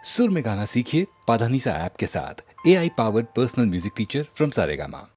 सुर में गाना सीखिए पाधानीसा ऐप के साथ। AI powered personal music teacher from Saregama.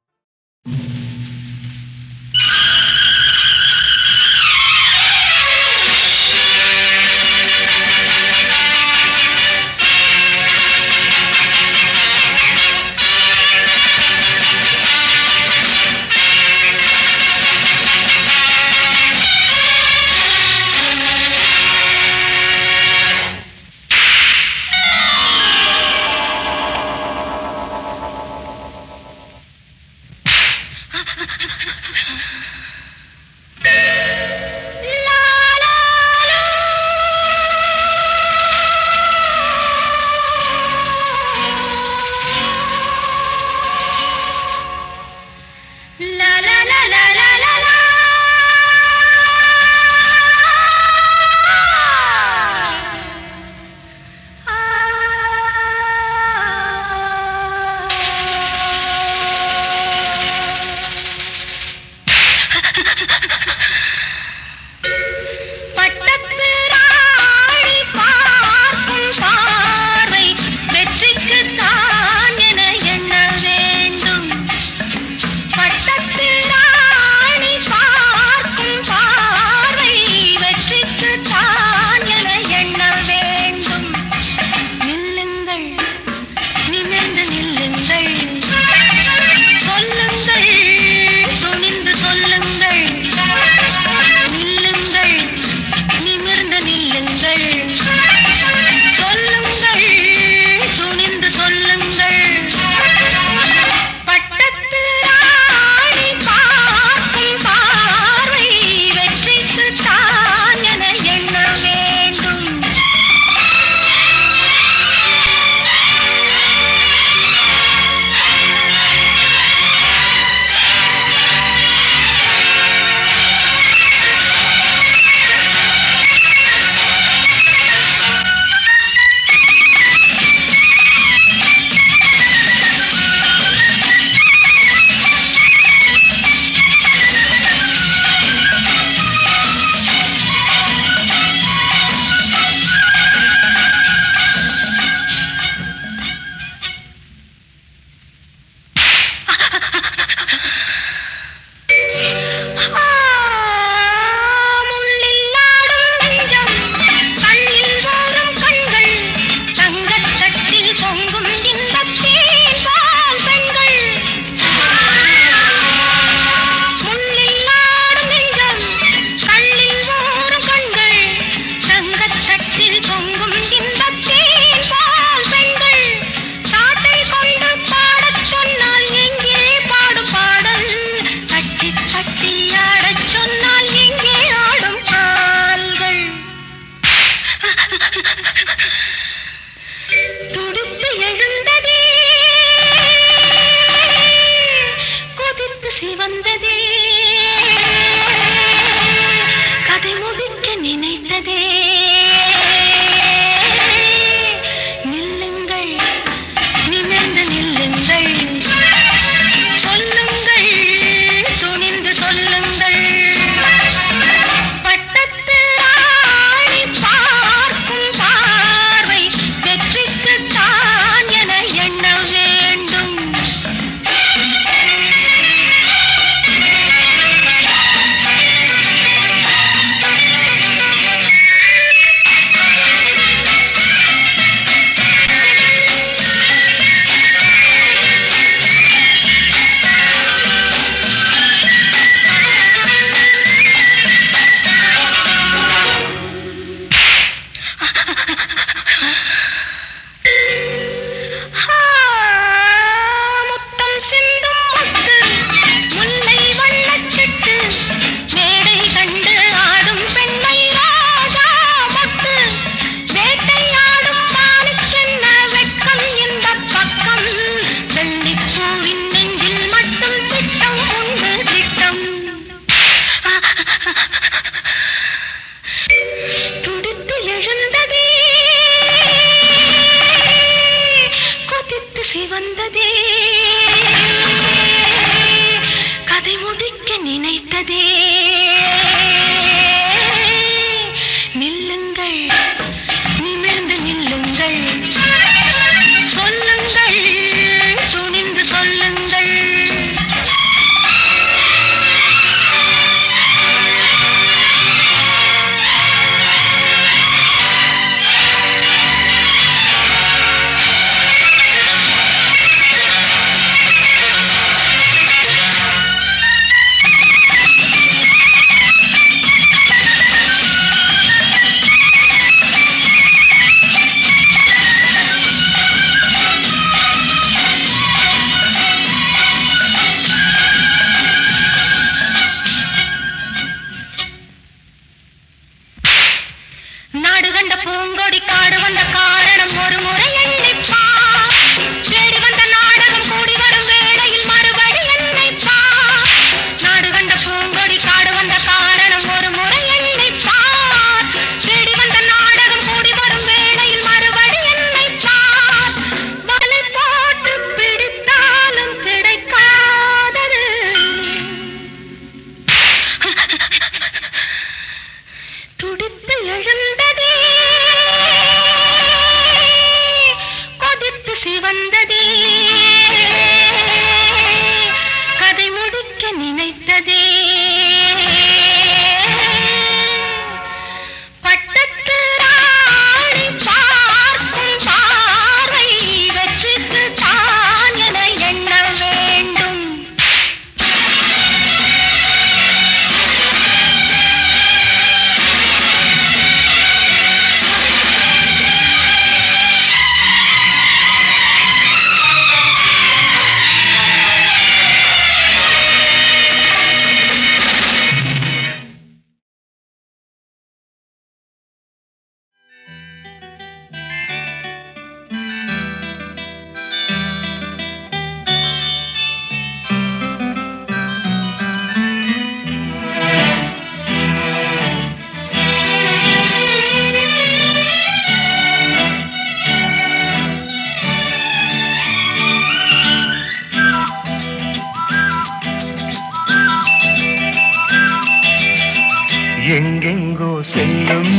செல்லும்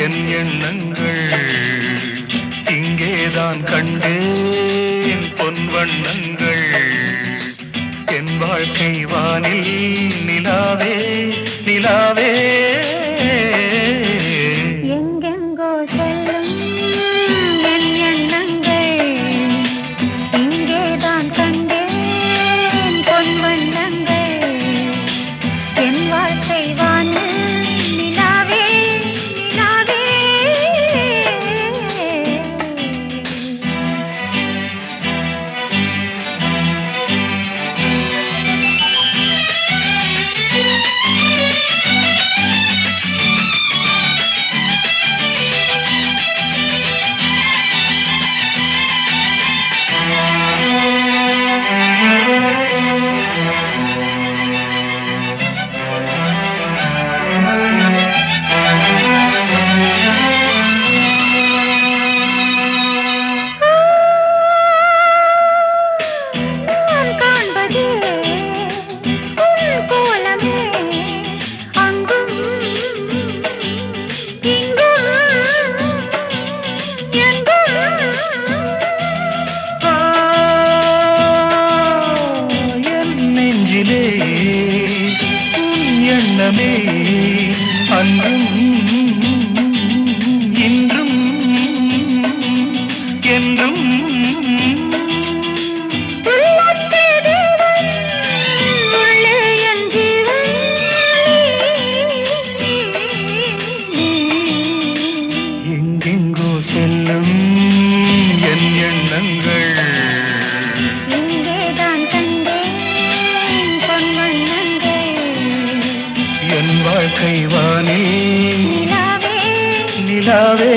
என் எண்ணங்கள் இங்கேதான் கண்டேன் பொன் வண்ணங்கள் என் வாழ்க்கை வானில் நிலாவே நிலாவே எங்கெங்கோ செல்லும் என் எண்ணங்கள் இங்கேதான் கண்டேன் பொன் வண்ணங்கள் என் வாழ்க்கை வானில் நிலாவே நிலாவே எண்ணமே அன்றும் இன்றும் என்றும் எங்கெங்கோ செல்லும் என் எண்ணங்கள் வாழ்க்கை வானே நிலாவே நிலாவே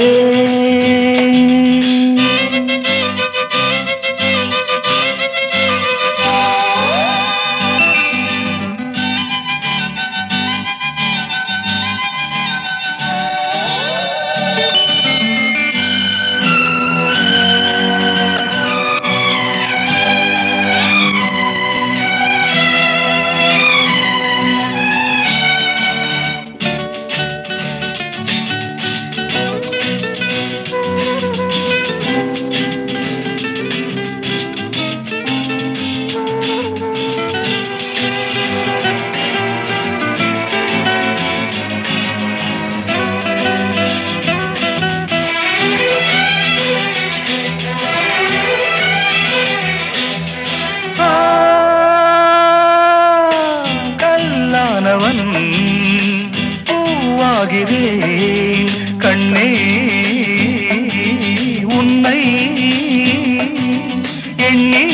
பூவாகிறேன் கண்ணே உன்னை எண்ணி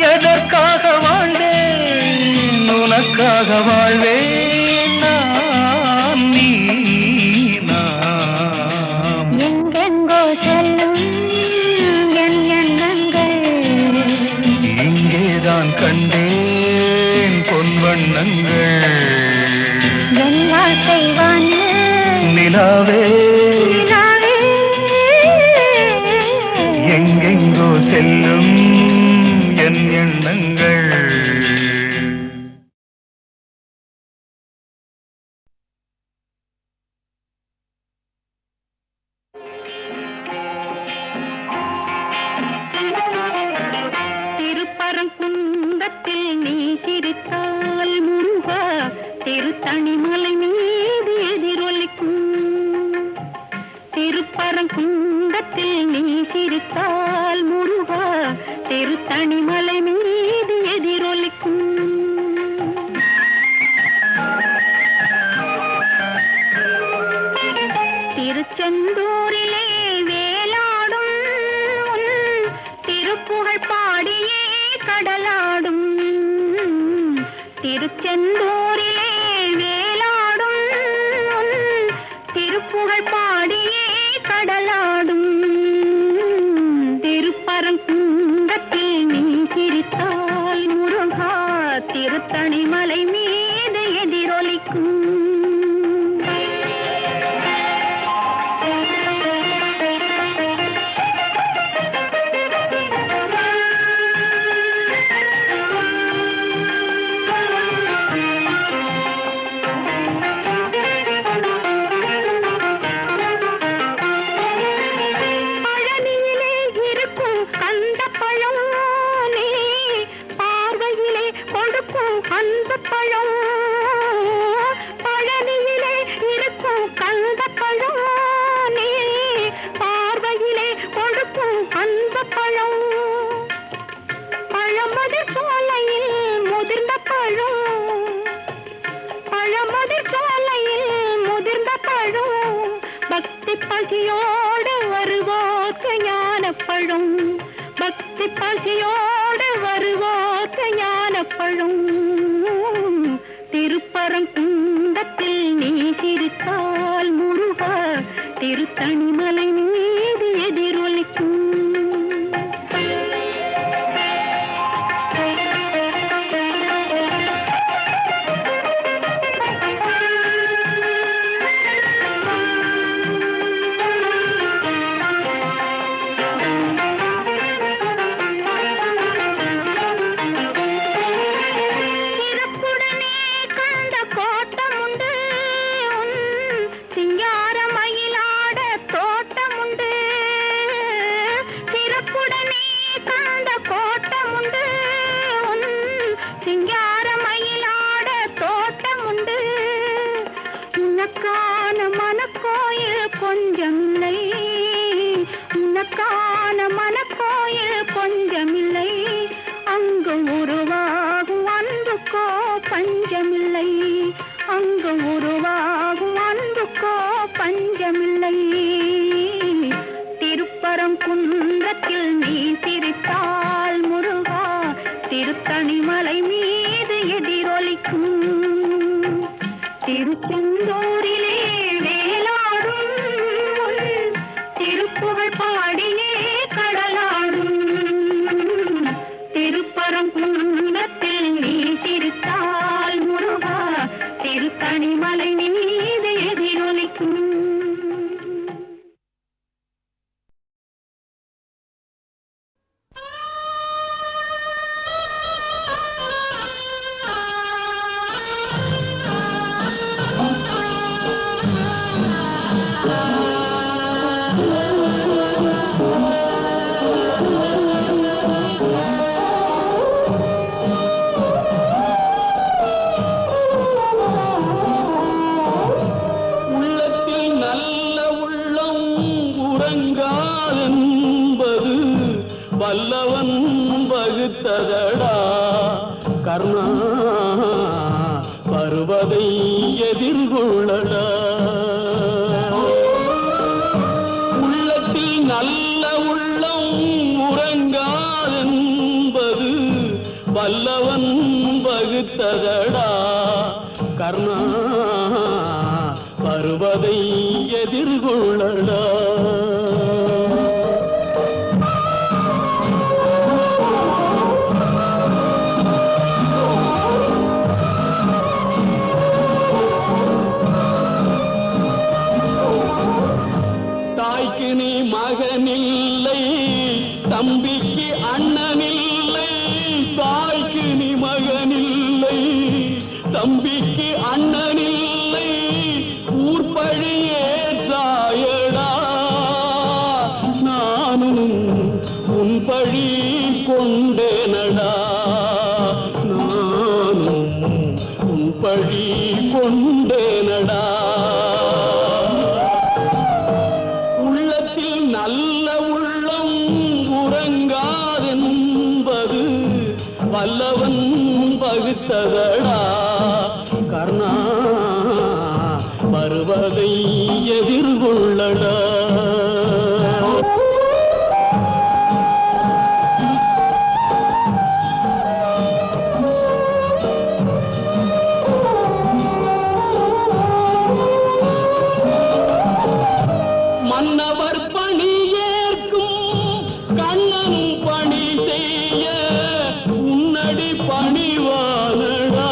எதற்காக வாழ்ந்தேன் உனக்காக வாழ்வேன் நான் நீ நாம் எங்கெங்கோ செல்லும் என் எண்ணங்கள் இங்கேதான் கண்டேன் பொன் வண்ணங்கள் என் வாழ்க்கை வானில் நிலாவே நிலாவே எங்கெங்கோ செல்லும் என் எண்ணங்கள் திருப்பரங்குன்றத்தில் நீ சிரித்தால் முருகா திருத்தணிமலை மீது எதிரொலிக்கும் திருப்பரங்குன்றத்தில் நீ சிரித்தால் முருகா திருத்தணிமலை மீது எதிரொலிக்கும் திருச்செந்தூரிலே வேலாடும் திருப்புகழ் பாடியே கடலாடும் திருச்செந்தூரிலே வேலாடும் திருப்புகழ் பாடியே கடலாடும் திருப்பரங்குன்றத்தில் நீ சிரித்தால் முருகா திருத்தணிமலை மீது பசியோடு வருவோர்க்கு ஞானப்பழம், பக்தி பசியோடு வருவோர்க்கு ஞானப்பழம். திருப்பரங்குன்றத்தில் நீ சிரித்தால் முருகா திருத்தணிமலை மீது எதிரொலிக்கும். உனக்கான மனக்கோயில் கொஞ்சமில்லை, அங்கு உருவாகும் அன்புக்கோ பஞ்சமில்லை, அங்கு உருவாகும் அன்புக்கோ பஞ்சமில்லை. திருப்பரங்குன்றத்தில் நீ சிரித்தால் முருகா திருத்தணிமலை மீது எதிரொலிக்கும். திருச்செந்தூரிலே வேலாடும் திருப்புகழ் பாடியே கடலாடும். திருப்பரங்குன்றத்தில் நீ சிரித்தால் முருகா திருத்தணிமலை மீது எதிரொலிக்கும். வல்லவன் வகுத்ததடா கர்ணா, பருவதை எதிர்கொள்ளடா. உள்ளத்தில் நல்ல உள்ளம் உறங்காதென்பது வல்லவன் வகுத்ததடா கர்ணா, பருவதை எதிர்கொள்ளடா. தாய்க்கு நீ மகனில்லை, தம்பிக்கு அண்ணனில்லை. தாய்க்கு நீ மகனில்லை, தம்பிக்கு அண்ணனில்லை. ஊர்பழியே தாயடா, நானும் உன் பழி கொண்டேனடா, நானும் உன் பழி கொண்டேனடா. நல்ல உள்ளம் உறங்காதென்பது வல்லவன் வகுத்ததடா கர்ணா, வருவதை எதிர்கொள்ளடா. மன்னவர் பணி ஏற்கும் கண்ணன் பணி செய்ய உன்னடி பணிவானடா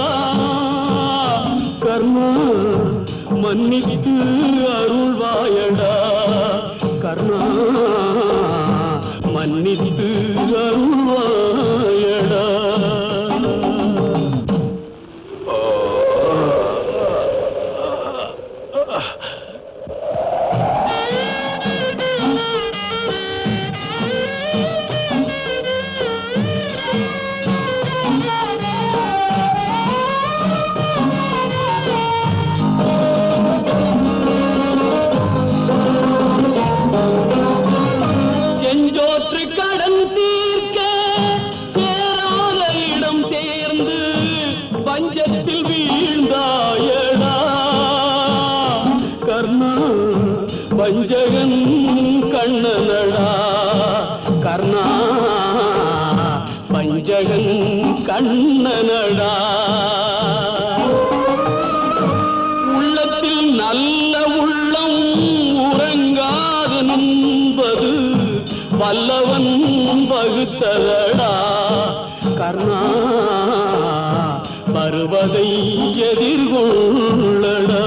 கர்ணா, மன்னித்து அருள்வாயடா கர்ணா, மன்னித்து அருள்வாயடா. வஞ்சகன் கண்ணனடா கர்ணா வஞ்சகன் கண்ணனடா உள்ளத்தில் நல்ல உள்ளம் உறங்காது நம்பது வல்லவன் வகுத்ததடா கர்ணா வருவதை எதிர்கொள்ளடா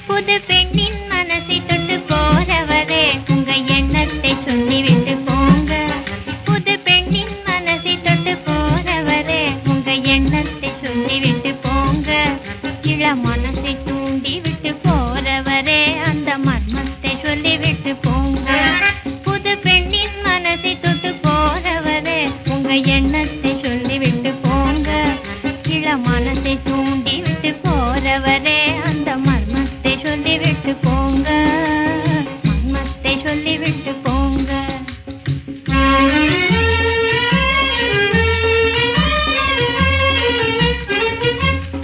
புது பெண்ணின் மனசை தொட்டு போறவரே உங்க எண்ணத்தை சொல்லிவிட்டு போங்க. புது பெண்ணின் மனசை தொட்டு போறவரே உங்க எண்ணத்தை சொல்லிவிட்டு போங்க. இள மனசை தூண்டி விட்டு போறவரே அந்த மர்மத்தை சொல்லிவிட்டு போங்க. புது பெண்ணின் மனசை தொட்டு போறவரே உங்க எண்ணத்தை சொல்லிவிட்டு போங்க. இள மனசை தூண்டி விட்டு போறவரே அந்த மர்மத்தை சொல்லிவிட்டு போங்க. மர்மத்தை சொல்லிவிட்டு போங்க.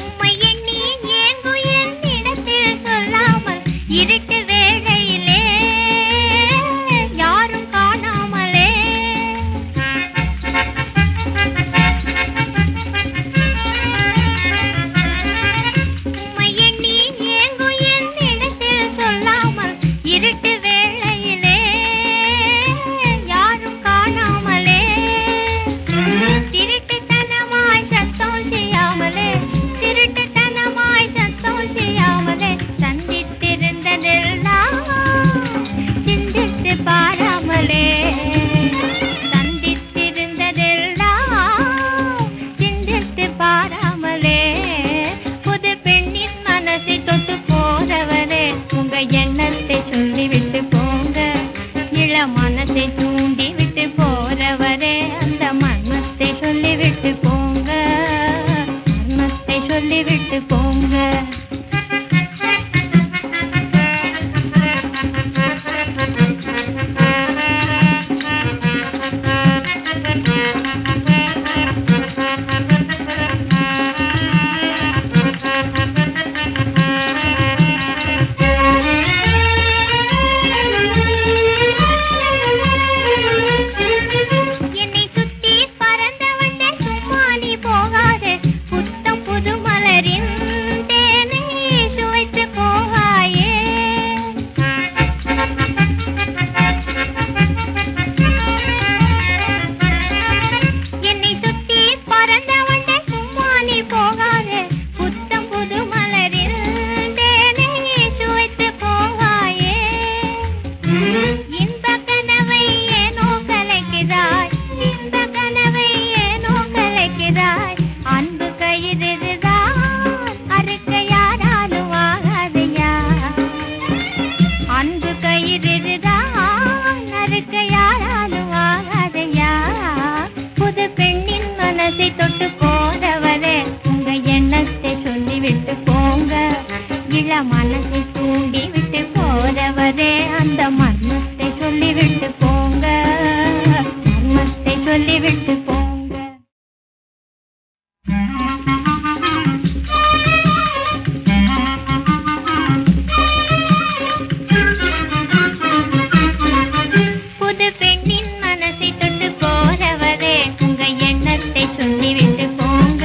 உம்மை எண்ணி ஏங்கும் என்னிடத்தில் சொல்லாமல் இருட்டு வேளையிலே யாரும் காணாமலே உம்மை எண்ணி ஏங்கும் என்னிடத்தில் சொல்லாமல் இருட்டு வேளையிலே யாரும் காணாமலே திருட்டுத்தனமாய் சத்தம் செய்யாமலே திருட்டுத்தனமாய் சத்தம் செய்யாமலே சந்தித்திருந்ததெல்லாம் சிந்தித்து பாராமலே சந்தித்திருந்ததெல்லாம் சிந்தித்து பாராமலே புது பெண்ணின் மனசை தொட்டு போறவரே உங்க எண்ணத்தை சொல்லிவிட்டு போங்க. இள மனசை தூண்டி விட்டு போறவரே அந்த மர்மத்தை சொல்லிவிட்டு போங்க. மர்மத்தை சொல்லிவிட்டு போங்க. என்னை சுத்தி பறந்தவண்ட சும்மா நீ போகாதே. புத்தம் புது மலரின் தேனை சுவைத்து போகாயே. என்னை சுத்தி பறந்தவண்ட சும்மா நீ போகாதே. புத்தம் புது மலரின் தேனை சுவைத்து போகாயே. இன்ப கனவை ஏனோ கலைக்கிறாய். இன்ப கனவை ஏனோ கலைக்கிறாய். அன்பு கயிறுதான் அறுக்க யாராலும் ஆகாதையா. அன்பு கயிறுதான் அறுக்க யாராலும் ஆகாதையா. புது பெண்ணின் மனசை தொட்டு போறவரே உங்க எண்ணத்தை சொல்லிவிட்டு போங்க. இள மனசை தூண்டி விட்டு போறவரே அந்த மர்மத்தை சொல்லிவிட்டு போங்க. மர்மத்தை சொல்லிவிட்டு போங்க. புது பெண்ணின் மனசை தொட்டு போறவரே உங்க எண்ணத்தை சொல்லிவிட்டு போங்க.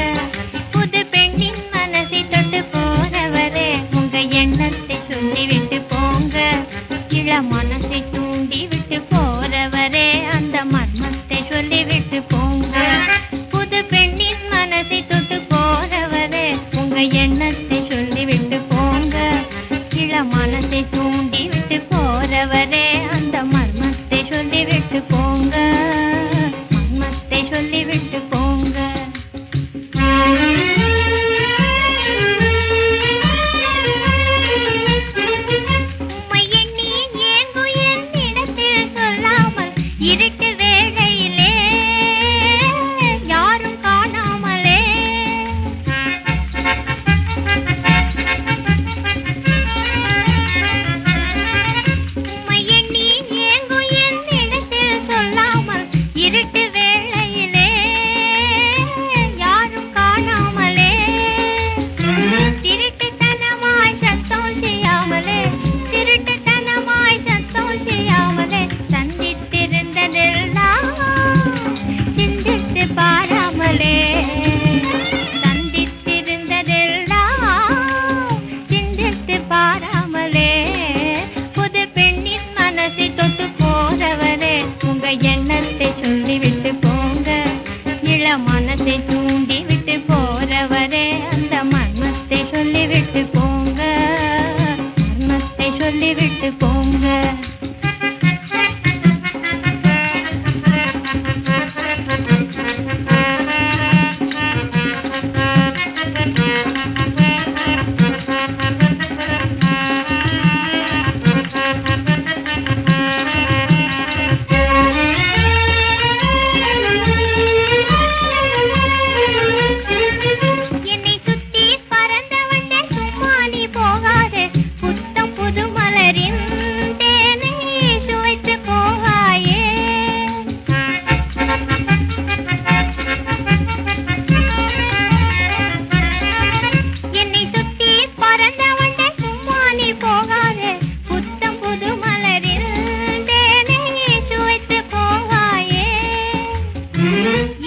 புது பெண்ணின் மனசை தொட்டு போறவரே உங்க எண்ணத்தை சொல்லிவிட்டு போங்க. இள மனசை தூண்டி விட்டு போறவரே அந்த மர்மத்தை சொல்லிவிட்டு போங்க. புது பெண்ணின் மனசை தொட்டு போறவரே உங்க எண்ணத்தை சொல்லிவிட்டு போங்க. இள மனசை தூண்டி விட்டு போறவரே அந்த மர்மத்தை சொல்லிவிட்டு போங்க. மர்மத்தை சொல்லிவிட்டு போங்க. உம்மை எண்ணி ஏங்கும் என்னிடத்தில் சொல்லாமல் இருட்டு வேளையில்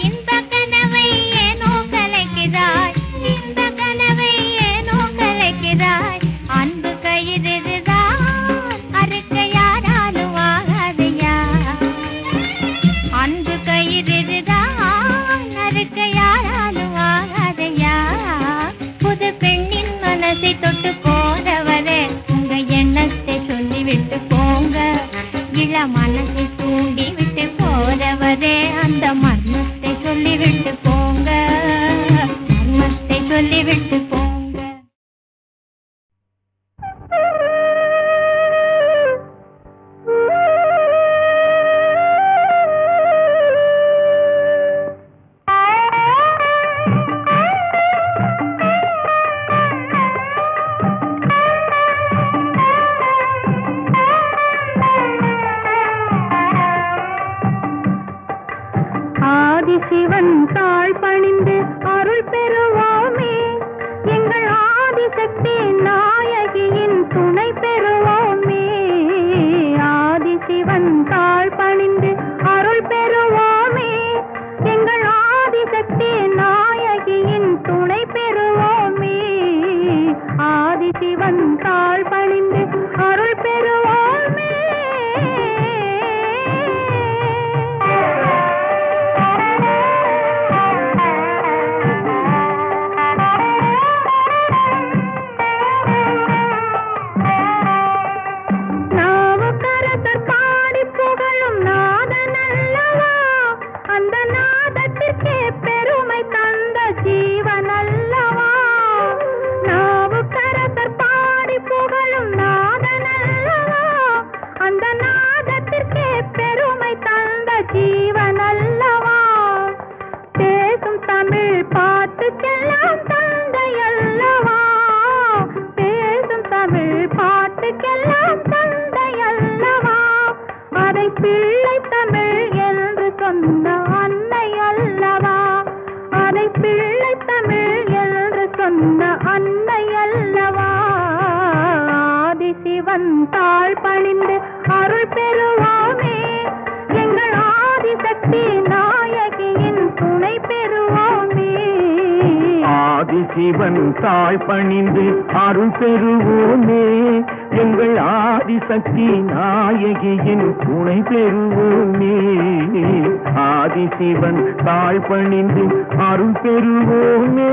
இன்ப கனவை ஏனோ கலைக்கிறாய், இன்ப கனவை ஏனோ கலைக்கிறாய். அன்பு கயிறுதான் அறுக்க யாராலும் ஆகாதையா, அன்பு கயிறுதான் அறுக்க யாராலும் ஆகாதையா. புது பெண்ணின் மனசை தொட்டு போறவரே உங்க எண்ணத்தை சொல்லிவிட்டு போங்க. இள மனசை தூண்டி விட்டு போறவரே அந்த மர்மத்தை சொல்லிவிட்டு போங்க, மர்மத்தை சொல்லிவிட்டு போங்க. ஆதிசிவன் தாழ் பணிந்து அருள் பெறுவோமே, எங்கள் ஆதிசக்தி நாயகியின் துணை பெறுவோமே. ஆதிசிவன் தாழ் பணிந்து அருள் பெறுவோமே, எங்கள் ஆதிசக்தி நாயகியின் துணை பெறுவோமே. ஆதிசிவன் தாழ் பணிந்து அருள் பெறுவோமே. பிள்ளை தமிழ் என்று சொன்ன அன்னை அல்லவா, அதை பிள்ளை தமிழ் என்று சொன்ன அன்னை அல்லவா. ஆதிசிவன் தாழ் பணிந்து அருள் பெறுவோமே, எங்கள் ஆதிசக்தி நாயகியின் துணை பெறுவோமே. ஆதிசிவன் தாழ் பணிந்து அருள் பெறுவோமே, எங்கள் ஆதிசக்தி நாயகியின் துணை பெறுவோமே. ஆதிசிவன் தாழ் பணிந்து அருள் பெறுவோமே.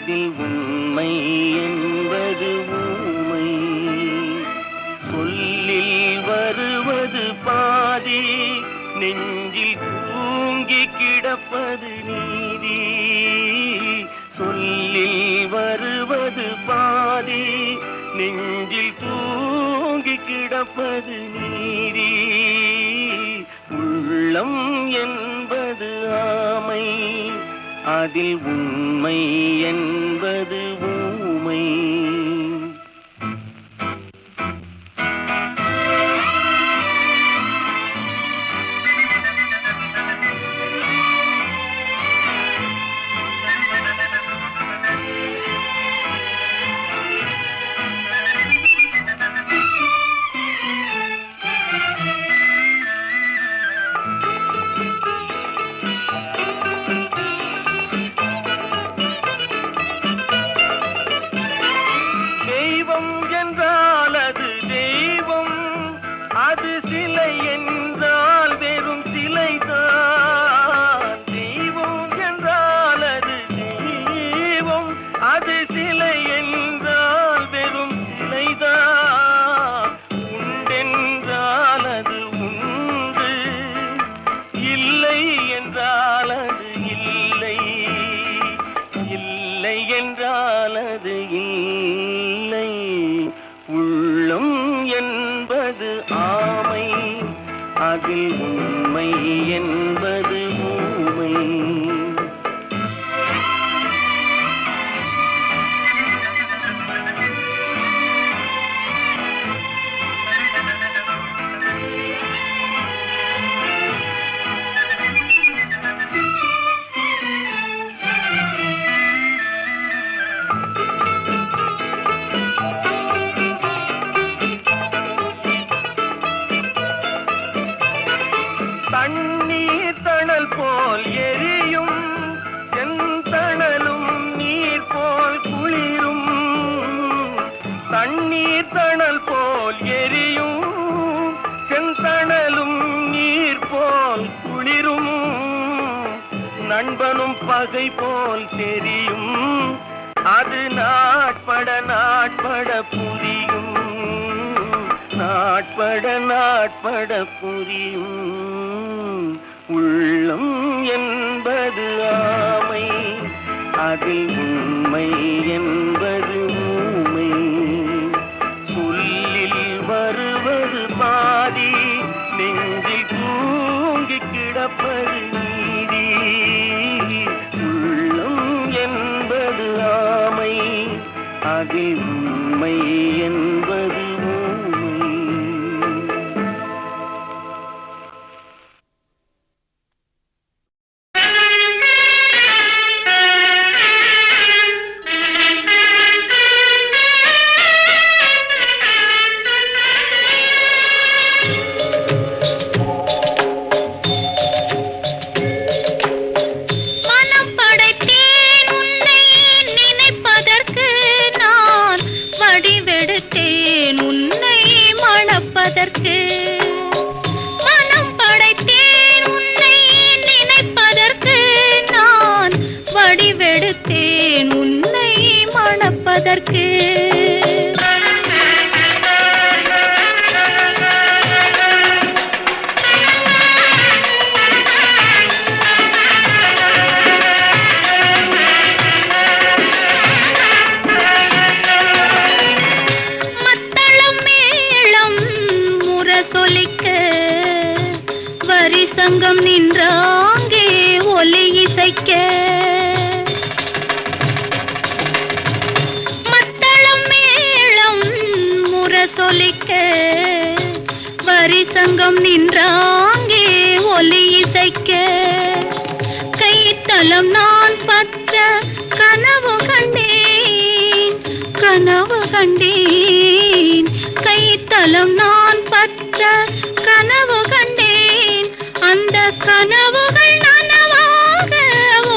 அதில் உண்மை என்பது ஊமை. சொல்லில் வருவது பாதி, நெஞ்சில் தூங்கி கிடப்பது நீதி. சொல்லில் வருவது பாதி, நெஞ்சில் தூங்கி கிடப்பது நீதி. உள்ளம் என்பது ஆமை, அதில் உண்மை என்பது ஊமை. அதில் உண்மை என்பது ஊமை. தண்ணீர் தணல் போல் எரியும், செந்தணலும் நீர் போல் குளிரும். தண்ணீர் தணல் போல் எரியும், செந்தணலும் நீர் போல் குளிரும். நண்பனும் பகை போல் தெரியும், அது நாட்பட நாட்பட புரியும். நாட்பட நாட்பட புரியும். உள்ளம் என்பது ஆமை, அதில் உண்மை என்பது ஊமை. சொல்லில் வருவது பாதி, நெஞ்சில் தூங்கி கிடப்பது நீதி. உள்ளம் என்பது ஆமை, அதில் உண்மை என்பது ஊமை. மனம் படைத்தேன் உன்னை நினைப்பதற்கு, நான் வடிவெடுத்தேன் உன்னை மணப்பதற்கு. சங்கம் நின்றாங்கே ஒலி இசைக்க, மத்தளம் மேளம் முரசொலிக்க. வரி சங்கம் நின்றாங்கே ஒலி இசைக்க. கைத்தலம் நான் பற்ற கனவு கண்டேன், கனவு கண்டேன். கைத்தலம் நான் பற்ற கனவு கண்டேன். அந்த கனவுகள் நனவாக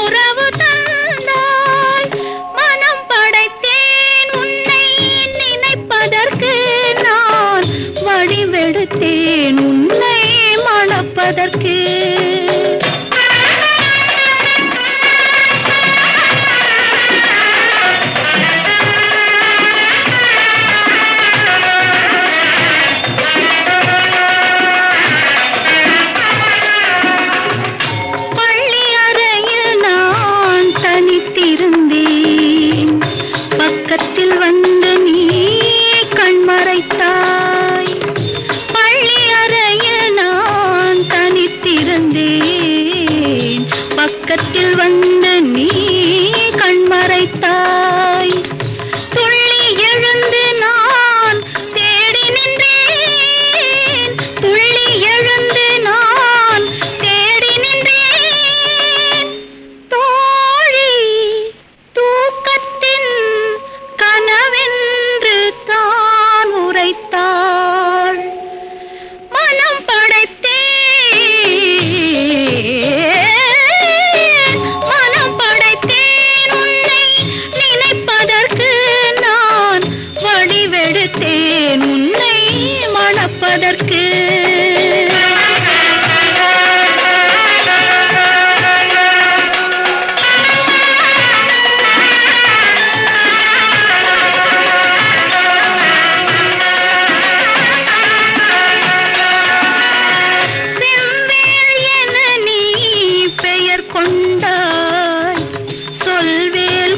உறவு தந்தாய். மனம் படைத்தேன் உன்னை நினைப்பதற்கு, நான் வடிவெடுத்தேன் உன்னை மணப்பதற்கு. தூக்கத்தில் வந்து நீ கண்மறைத்தாய். துள்ளி எழுந்து நான் தேடி நின்றேன், துள்ளி எழுந்து நான் தேடி நின்றேன். தோழி தூக்கத்தின் கனவென்று தான் உரைத்தாள். மனம் மனம் படைத்தேன் உன்னை நினைப்பதற்கு நான் வடிவெடுத்தேன் உன்னை மணப்பதற்கு.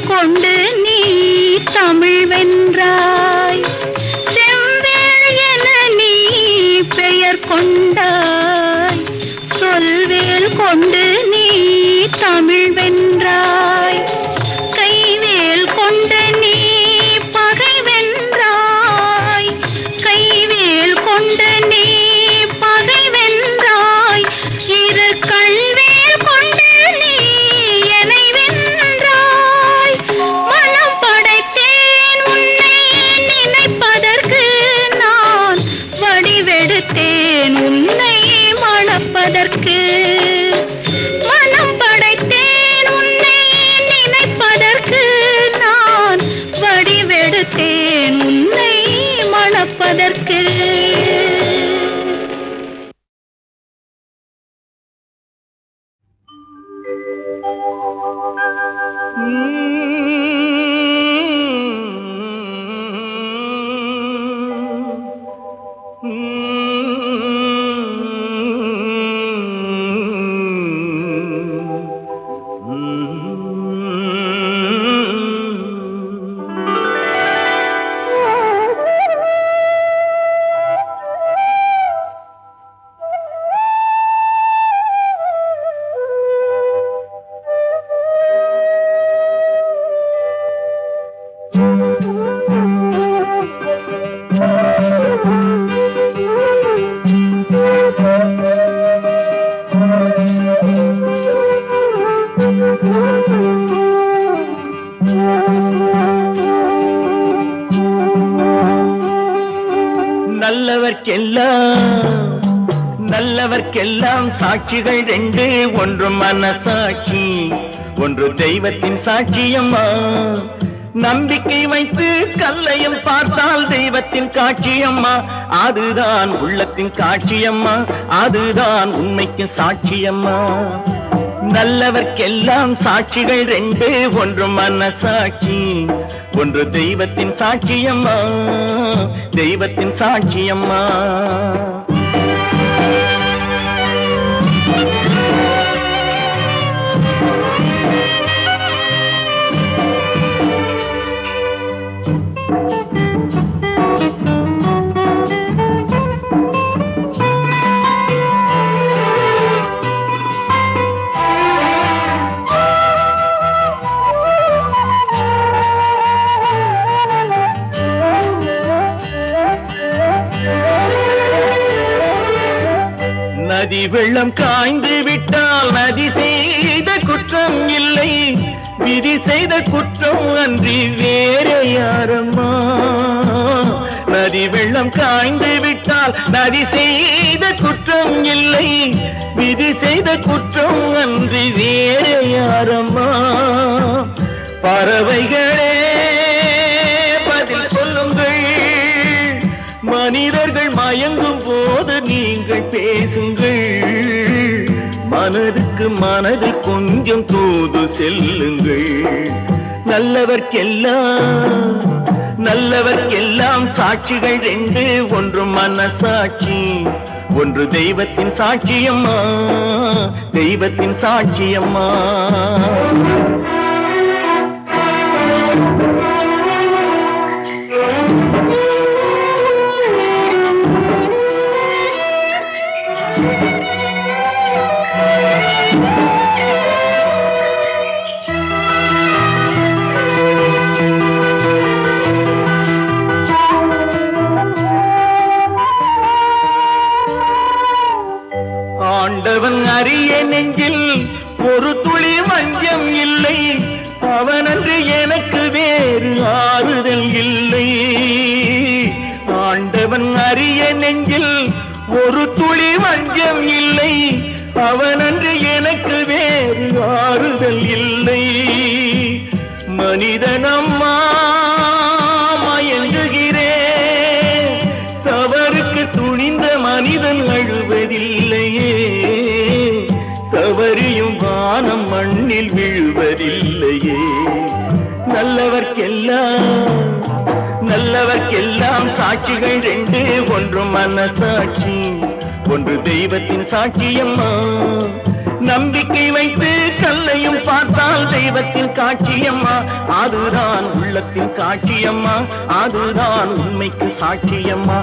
கொண்டு நீ தமிழ் வென்றாய். செவ்வேள் என நீ பெயர் கொண்டாய், சொல்வேல் கொண்டு நீ தமிழ் வென்றாய். கைவேல் கொண்டு நீ பகை வென்றாய், கைவேல் கொண்டு நீ பகை வென்றாய். இரு கள்வேல் கொண்டு நீ என்னை வென்றாய். மனம் படைத்தேன் உன்னை நினைப்பதற்கு நான் வடிவெடுத்தேன் உன்னை மணப்பதற்கு. மனம் படைத்தேன் உன்னை நினைப்பதற்கு நான் வடிவெடுத்தேன் உன்னை மணப்பதற்கு. நல்லவர்க்கெல்லாம் சாட்சிகள் ரெண்டு, ஒன்று மனசாட்சி, ஒன்று தெய்வத்தின் சாட்சியம்மா. நம்பிக்கை வைத்து கல்லையும் பார்த்தால் தெய்வத்தின் காட்சியம்மா. அதுதான் உள்ளத்தின் காட்சியம்மா, அதுதான் உண்மைக்கு சாட்சியம்மா. நல்லவர்க்கெல்லாம் சாட்சிகள் ரெண்டு, ஒன்று மனசாட்சி, ஒன்று தெய்வத்தின் சாட்சியம்மா, தெய்வத்தின் சாட்சியம்மா. நதி வெள்ளம் காய்ந்து விட்டால் நதி செய்த குற்றம் இல்லை, விதி செய்த குற்றம் அன்றி வேறே யாரம்மா. நதி வெள்ளம் காய்ந்து விட்டால் நதி செய்த குற்றம் இல்லை, விதி செய்த குற்றம் அன்றி வேறே யாரம்மா. பறவைகளே பதில் சொல்லுங்கள், மனிதர்கள் மயங்கும் போது நீங்கள் பேசுங்கள். மனதுக்கு மனதை கொஞ்சம் தூது செல்லுங்கள். நல்லவர்க்கெல்லாம் சாட்சிகள் ரெண்டு, ஒன்று மனசாட்சி, ஒன்று தெய்வத்தின் சாட்சியம்மா, தெய்வத்தின் சாட்சியம்மா. வஞ்சம் இல்லை, அவனன்று எனக்கு வேறு ஆறுதல் இல்லை. ஆண்டவன் அறிய நெஞ்சில் ஒரு துளி வஞ்சம் இல்லை, அவனன்று எனக்கு வேறு ஆறுதல் இல்லை. மனிதனம்மா மயங்குகிறேன், தவறுக்கு துணிந்த மனிதன் அழுவதில்லையே, தவறியும் வானம் மண்ணில் விழுவதில்லையே. நல்லவர்க்கெல்லாம் சாட்சிகள் ரெண்டு, ஒன்று மனசாட்சி, ஒன்று தெய்வத்தின் சாட்சியம்மா. நம்பிக்கை வைத்து கல்லையும் பார்த்தால் தெய்வத்தின் காட்சியம்மா, அதுதான் உள்ளத்தின் காட்சியம்மா, அதுதான் உண்மைக்கு சாட்சியம்மா.